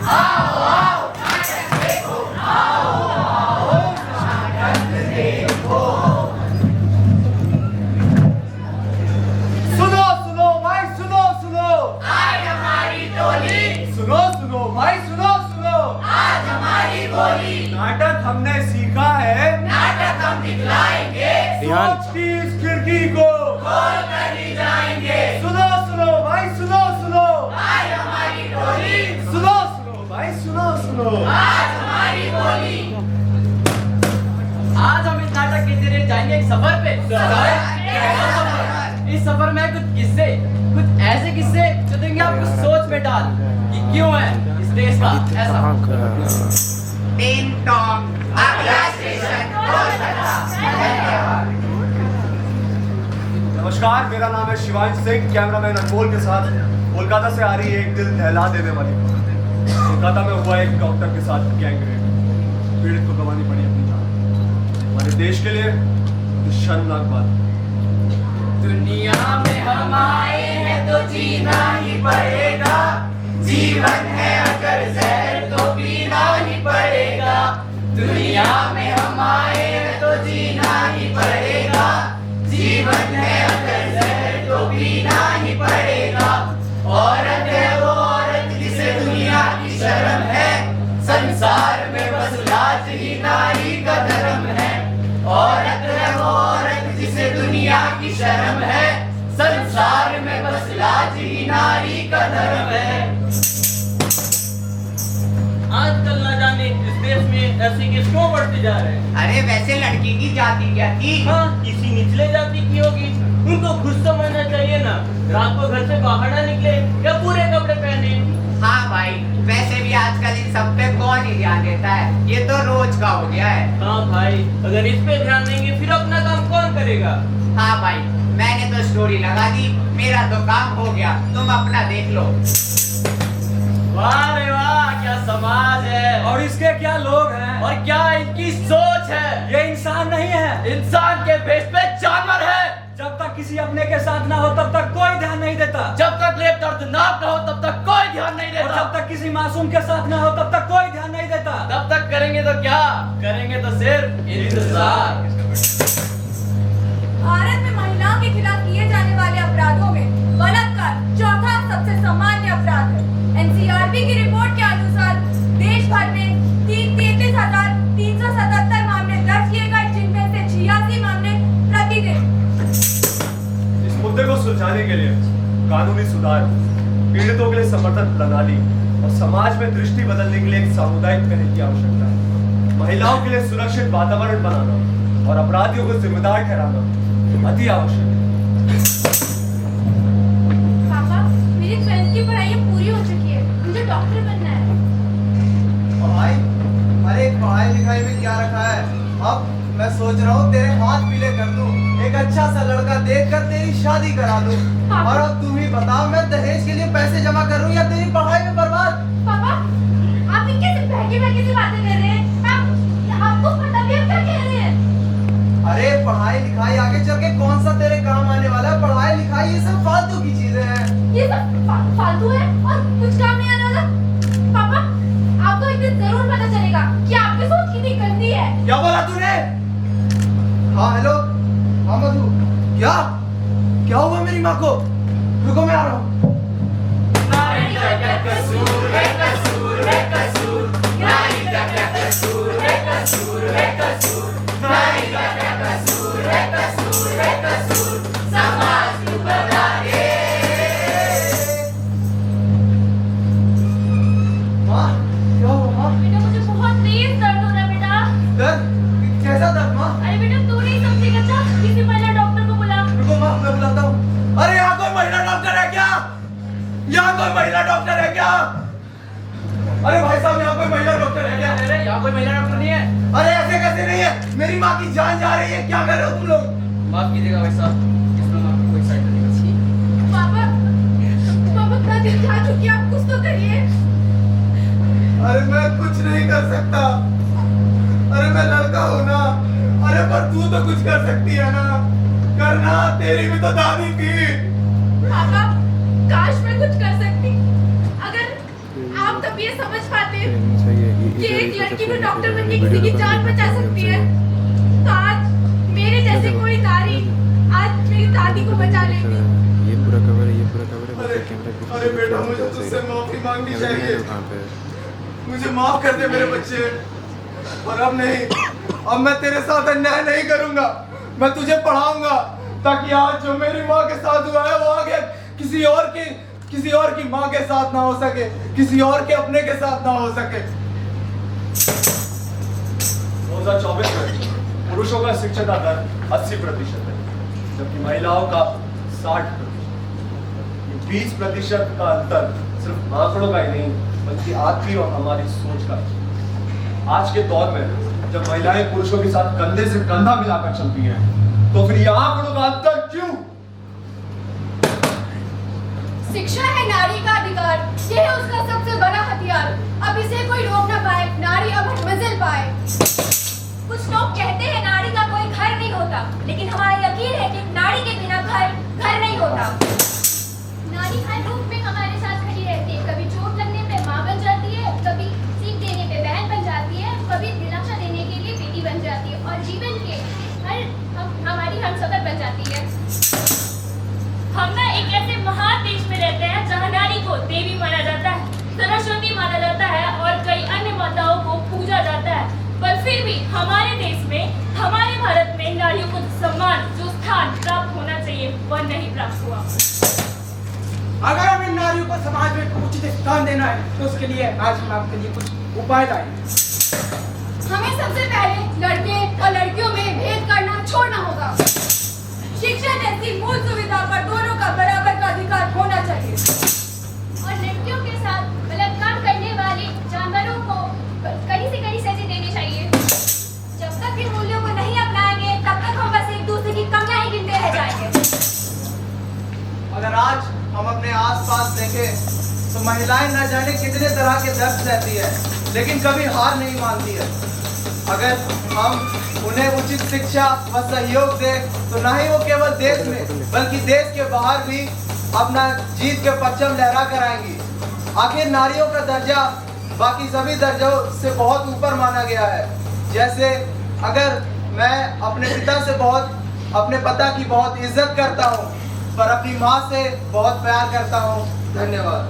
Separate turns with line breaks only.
सुनो सुनो भाई सुनो सुनो,
आज हमारी टोली,
सुनो सुनो भाई सुनो सुनो,
आज हमारी बोली,
नाटक हमने सीखा है,
नाटक हम दिखलाएंगे,
सोच की इस खिड़की को
खोल कर ही जाएंगे।
सुनो सुनो भाई सुनो सुनो,
आज हमारी टोली,
सुनो सुनो भाई सुनो सुनो,
आज हमारी बोली।
आज हम इस नाटक के जरिए जाएंगे एक सफर पे। इस सफर में कुछ किस्से, कुछ ऐसे किस्से जो देंगे आपको सोच में डाल कि क्यों है इस देश का ऐसा।
टिंग टोंग, अगला स्टेशन कोलकाता। धन्यवाद।
नमस्कार, मेरा नाम है शिवांश सिंह, कैमरामैन अनमोल के साथ कोलकाता से आ रही है एक दिल दहला देने वाली। कोलकाता में हुआ एक डॉक्टर के साथ गैंग रेप, पीड़ित को गंवानी पड़ी अपनी जान। हमारे देश के लिए शर्मनाक बात।
दुनिया में हम आए हैं तो जीना ही पड़ेगा, जीवन है अगर जहर तो पीना ही पड़ेगा। दुनिया में हम आए हैं तो जीना ही पड़ेगा, जीवन है अगर जहर तो पीना ही पड़ेगा। औरत है वो औरत जिसे दुनिया की शर्म है, संसार में बस लाज ही नारी का धर्म है। औरत है वो औरत जिसे दुनिया की शर्म है, संसार में बस लाज ही नारी का धर्म है।
आजकल न जाने इस देश में ऐसे केस क्यों बढ़ते जा रहे हैं।
अरे वैसे लड़की की जाति क्या थी?
हाँ, किसी निचले जाति की होगी, उनको खुद समझना चाहिए ना। रात को घर से बाहर ना निकले या पूरे कपड़े पहने।
हाँ भाई, वैसे भी आजकल इन सब पे कौन ही ध्यान देता है, ये तो रोज का हो गया है।
हाँ भाई, अगर इस पे ध्यान देंगे फिर अपना काम कौन करेगा।
हाँ भाई, मैंने तो स्टोरी लगा दी, मेरा तो काम हो गया, तुम अपना देख लो।
वाह रे वाह, क्या समाज है
और इसके क्या लोग हैं,
और क्या इनकी सोच है।
ये इंसान नहीं है,
इंसान के भेष पे जानवर है।
जब तक किसी अपने के साथ ना हो तब तक कोई ध्यान नहीं देता,
जब तक लेप दर्दनाक न हो तब तक कोई ध्यान नहीं
और
देता।
जब तक किसी मासूम के साथ ना हो तब तक कोई ध्यान नहीं देता।
तब तक करेंगे तो क्या करेंगे, तो सिर्फ इंतजार।
भारत में महिलाओं के खिलाफ किए जाने वाले अपराधों में बलात्कार चौथा सबसे सामान्य अपराध है। एनसीआरबी की रिपोर्ट के अनुसार देश भर में 33,377 मामले दर्ज किए गए, जिनमें से 86 मामले प्रतिदिन।
इस मुद्दे को सुलझाने के लिए कानूनी सुधार, पीड़ितों के लिए समर्थन प्रणाली और समाज में दृष्टि बदलने के लिए एक सामुदायिक पहल की आवश्यकता है। महिलाओं के लिए सुरक्षित वातावरण बनाना और अपराधियों को जिम्मेदार ठहराना अति आवश्यक है।
पापा, मेरी 12th की पढ़ाई पूरी हो चुकी है, मुझे डॉक्टर बनना है।
भाई, अरे पढ़ाई लिखाई में क्या रखा है? अब मैं सोच रहा हूँ तेरे हाथ पीले कर दूं, एक अच्छा सा लड़का देखकर तेरी शादी करा दूं। और अब तुम ही बताओ, मैं दहेज के लिए पैसे जमा करूं या तेरी पढ़ाई में बर्बाद?
पापा, आप ये कैसे बहकी सी बातें कर रहे हैं? आपको पता भी, आप क्या कह रहे हैं?
अरे पढ़ाई लिखाई आगे चल के कौन सा तेरे काम आने वाला है? पढ़ाई लिखाई ये सब फालतू की चीजें हैं।
ये सब फालतू है और कुछ काम नहीं आने वाला। पापा, आपको एक दिन जरूर पता चलेगा कि आपकी सोच कितनी गंदी है।
क्या बोला तूने?
हाँ हेलो, हाँ मधु, क्या क्या हुआ मेरी माँ को? रुको मैं आ रहा हूँ।
नारी का क्या कसूर है, कसूर है कसूर, नारी का क्या कसूर है, कसूर है कसूर, नारी का क्या कसूर है, कसूर है कसूर, समाज को बता दे।
माँ, क्या हुआ माँ?
बेटा, मुझे बहुत तेज दर्द हो रहा है बेटा।
दर्द? कैसा दर्द माँ?
अरे बेटा, तू नहीं समझेगा, अच्छा किसी महिला डॉक्टर को बुला।
रुको माँ, मैं बुलाता हूँ। अरे यहाँ कोई महिला डॉक्टर है क्या? यहाँ कोई महिला डॉक्टर है क्या? अरे भाई साहब, यहाँ कोई महिला डॉक्टर है क्या?
अरे यहाँ कोई महिला डॉक्टर नहीं है।
अरे ऐसे कैसे नहीं है? मेरी माँ की जान जा रही है, क्या कर रहे हो तुम लोग?
माफ कीजिएगा भाई साहब, इसमें आपको कोई सहायता नहीं कर सकती।
पापा, पापा इतना दिन खा चुकी है, आप कुछ तो करिए।
अरे मैं कुछ नहीं कर सकता। अरे मैं लड़का हूँ ना। अरे पर तू तो कुछ कर सकती है ना? करना, तेरी भी तो दादी थी।
पापा, काश मैं कुछ कर सकती। अगर आप तब कभी ये समझ पाते कि एक लड़की भी डॉक्टर बनके किसी की जान बचा सकती है, तो आज मेरे जैसे कोई नारी आज मेरी दादी को बचा लेगी।
ये पूरा कवर है, ये पूरा कवर है।
अरे
कैमरा
अरे बेटा, मुझे तुझसे माफी मांगनी चाहिए।
कहाँ पे?
मुझे माफ कर दे मेरे बच्चे, और अब नहीं, अब मैं तेरे साथ अन्याय नहीं करूंगा। मैं तुझे पढ़ाऊंगा ताकि आज जो मेरी माँ के साथ हुआ है वो आगे किसी और की माँ के साथ ना हो सके, किसी और के अपने के साथ ना हो सके।
2024 में पुरुषों का शिक्षिता दर 80% है, जबकि महिलाओं का 60%। 20% का अंतर सिर्फ आंकड़ों का ही नहीं बल्कि आपकी और हमारी सोच का। आज के दौर में जब महिलाएं पुरुषों के साथ कंधे से कंधा मिलाकर चलती हैं, तो फिर ये आंकड़ों का अंतर क्यों?
शिक्षा है नारी का अधिकार, ये है उसका सबसे बड़ा हथियार। अब इसे कोई रोक न पाए, नारी अब मंजिल पाए। कुछ लोग कहते हैं नारी का कोई घर नहीं होता, लेकिन हमारा यकीन है कि नारी के बिना घर नहीं होता। नारी हर रूप में हमारे साथ खड़ी रहती है। कभी चोट लगने पे माँ बन जाती है, कभी सीख देने पे बहन बन जाती है, कभी दिलासा देने के लिए बेटी बन जाती है, और जीवन के हमारी हमसफर बन जाती है। हम ना एक ऐसे महान देश में रहते हैं जहाँ नारी को देवी माना जाता है, सरस्वती माना जाता है और कई अन्य माताओं को पूजा जाता है, पर फिर भी हमारे देश में, हमारे भारत में नारियों को सम्मान, जो स्थान प्राप्त होना चाहिए, वह नहीं प्राप्त हुआ।
अगर हम इन नारियों को समाज में उचित स्थान देना है तो उसके लिए आज हम आपके लिए कुछ उपाय लाए।
हमें सबसे पहले लड़के और लड़कियों में भेद करना छोड़ना होगा। शिक्षा जैसी मूल सुविधा पर दोनों का बराबर का अधिकार होना चाहिए, और लड़कियों के साथ बलात्कार करने वाले जानवरों को कड़ी से कड़ी सजा देनी चाहिए। जब तक इन मूल्यों को नहीं अपनाएंगे तब तक हम बस एक दूसरे की कमियां गिनते रह जाएंगे।
अगर आज हम अपने आसपास देखें तो महिलाएं न जाने कितने तरह के दर्द सहती है, लेकिन कभी हार नहीं मानती है। अगर हम उन्हें उचित शिक्षा व सहयोग दें तो न ही वो केवल देश में बल्कि देश के बाहर भी अपना जीत के परचम लहरा कर आएंगी। आखिर नारियों का दर्जा बाकी सभी दर्जों से बहुत ऊपर माना गया है। जैसे अगर मैं अपने पिता की बहुत इज्जत करता हूँ, पर अपनी माँ से बहुत प्यार करता हूँ। धन्यवाद।